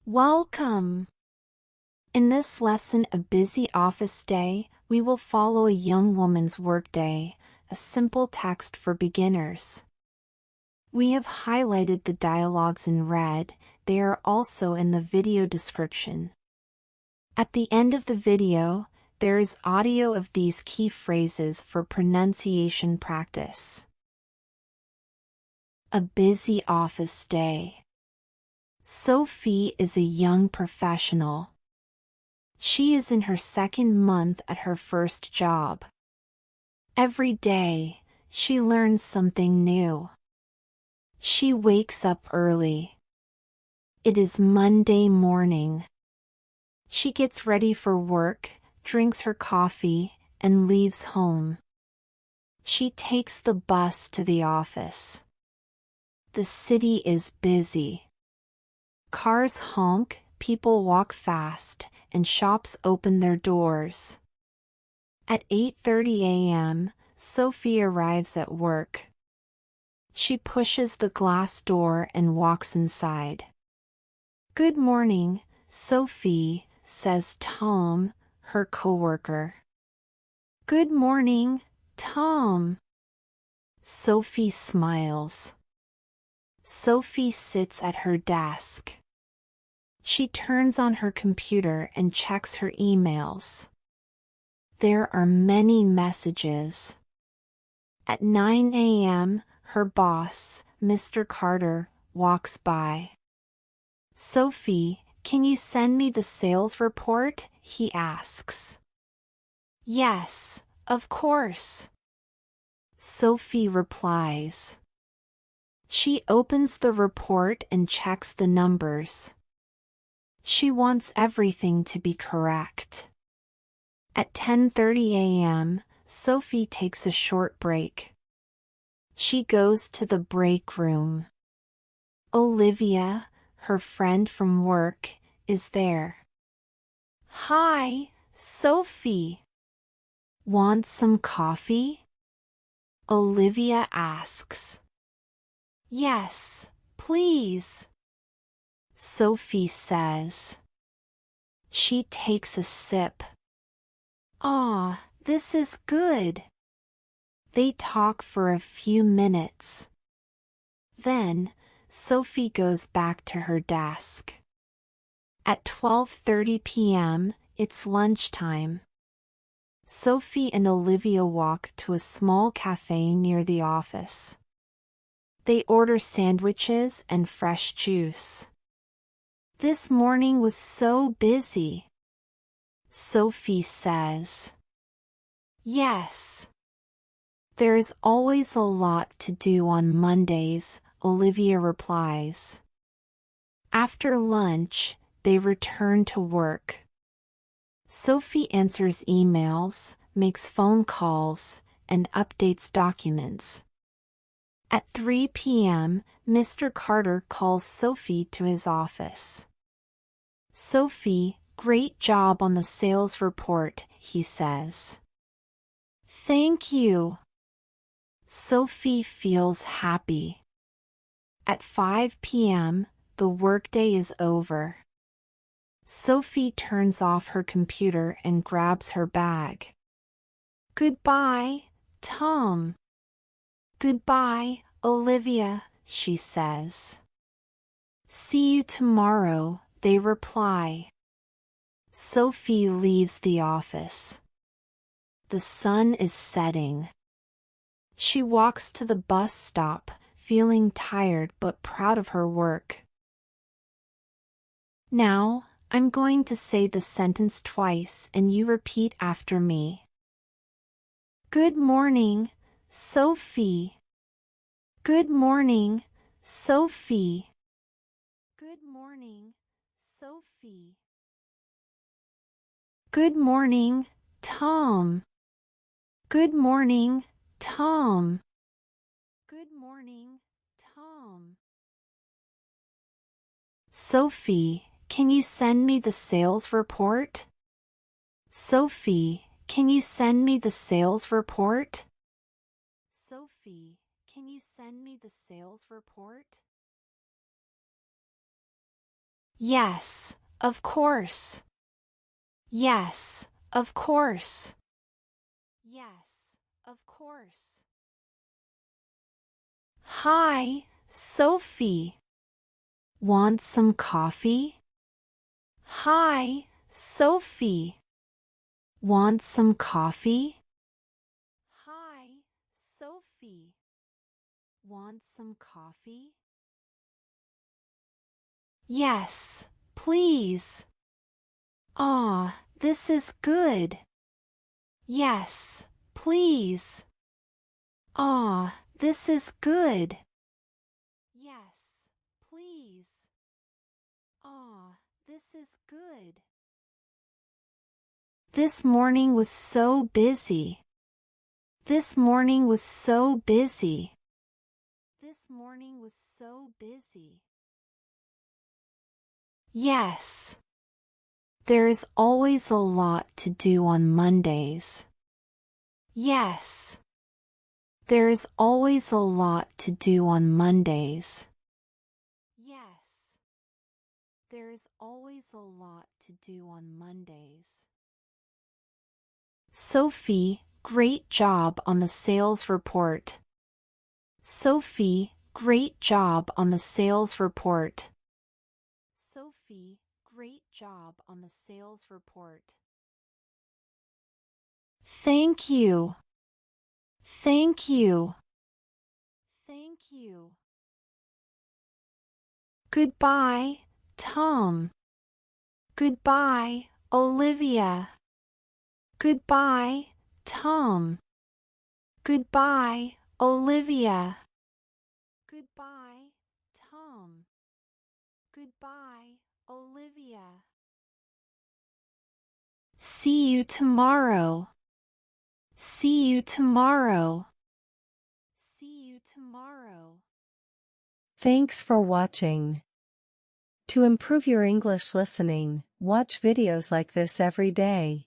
Welcome! In this lesson, A Busy Office Day, we will follow a young woman's workday, a simple text for beginners. We have highlighted the dialogues in red. They are also in the video description. At the end of the video, there is audio of these key phrases for pronunciation practice. A busy office day. Sophie is a young professional. She is in her second month at her first job. Every day, she learns something new. She wakes up early. It is Monday morning. She gets ready for work, drinks her coffee, and leaves home. She takes the bus to the office. The city is busy. Cars honk, people walk fast, and shops open their doors. At 8:30 a.m., Sophie arrives at work. She pushes the glass door and walks inside. "Good morning, Sophie," says Tom, her coworker. "Good morning, Tom." Sophie smiles. Sophie sits at her desk. She turns on her computer and checks her emails. There are many messages. At 9 a.m., her boss, Mr. Carter, walks by. "Sophie, can you send me the sales report?" he asks. "Yes, of course." Sophie replies. She opens the report and checks the numbers. She wants everything to be correct. At 10:30 a.m., Sophie takes a short break. She goes to the break room. Olivia, her friend from work, is there. "Hi, Sophie. Want some coffee?" Olivia asks. "Yes, please," Sophie says. She takes a sip. "Ah, this is good." They talk for a few minutes. Then, Sophie goes back to her desk. At 12:30 p.m., it's lunchtime. Sophie and Olivia walk to a small cafe near the office. They order sandwiches and fresh juice. "This morning was so busy," Sophie says. "Yes. There is always a lot to do on Mondays," Olivia replies. After lunch, they return to work. Sophie answers emails, makes phone calls, and updates documents. At 3 p.m., Mr. Carter calls Sophie to his office. "Sophie, great job on the sales report," he says. "Thank you." Sophie feels happy. At 5 p.m., the workday is over. Sophie turns off her computer and grabs her bag. "Goodbye, Tom." "Goodbye, Olivia," she says. "See you tomorrow," they reply. Sophie leaves the office. The sun is setting. She walks to the bus stop, feeling tired but proud of her work. Now, I'm going to say the sentence twice and you repeat after me. Good morning, Sophie. Good morning, Sophie. Good morning, Sophie. Good morning, Tom. Good morning, Tom. Good morning, Tom. Sophie, can you send me the sales report? Sophie, can you send me the sales report? Sophie, can you send me the sales report? Yes, of course. Yes, of course. Yes, of course. Hi, Sophie. Want some coffee? Hi, Sophie. Want some coffee? Hi, Sophie. Want some coffee? Yes, please. Ah, this is good. Yes, please. Ah, this is good. Yes, please. Ah, this is good. This morning was so busy. This morning was so busy. This morning was so busy. Yes. There's always a lot to do on Mondays. Yes. There's always a lot to do on Mondays. Yes. There's always a lot to do on Mondays. Sophie, great job on the sales report. Sophie, great job on the sales report. Sophie, great job on the sales report. Thank you. Thank you. Thank you. Goodbye, Tom. Goodbye, Olivia. Goodbye, Tom. Goodbye, Olivia. Goodbye, Tom. Goodbye, Olivia. See you tomorrow. See you tomorrow. See you tomorrow. Thanks for watching. To improve your English listening, watch videos like this every day.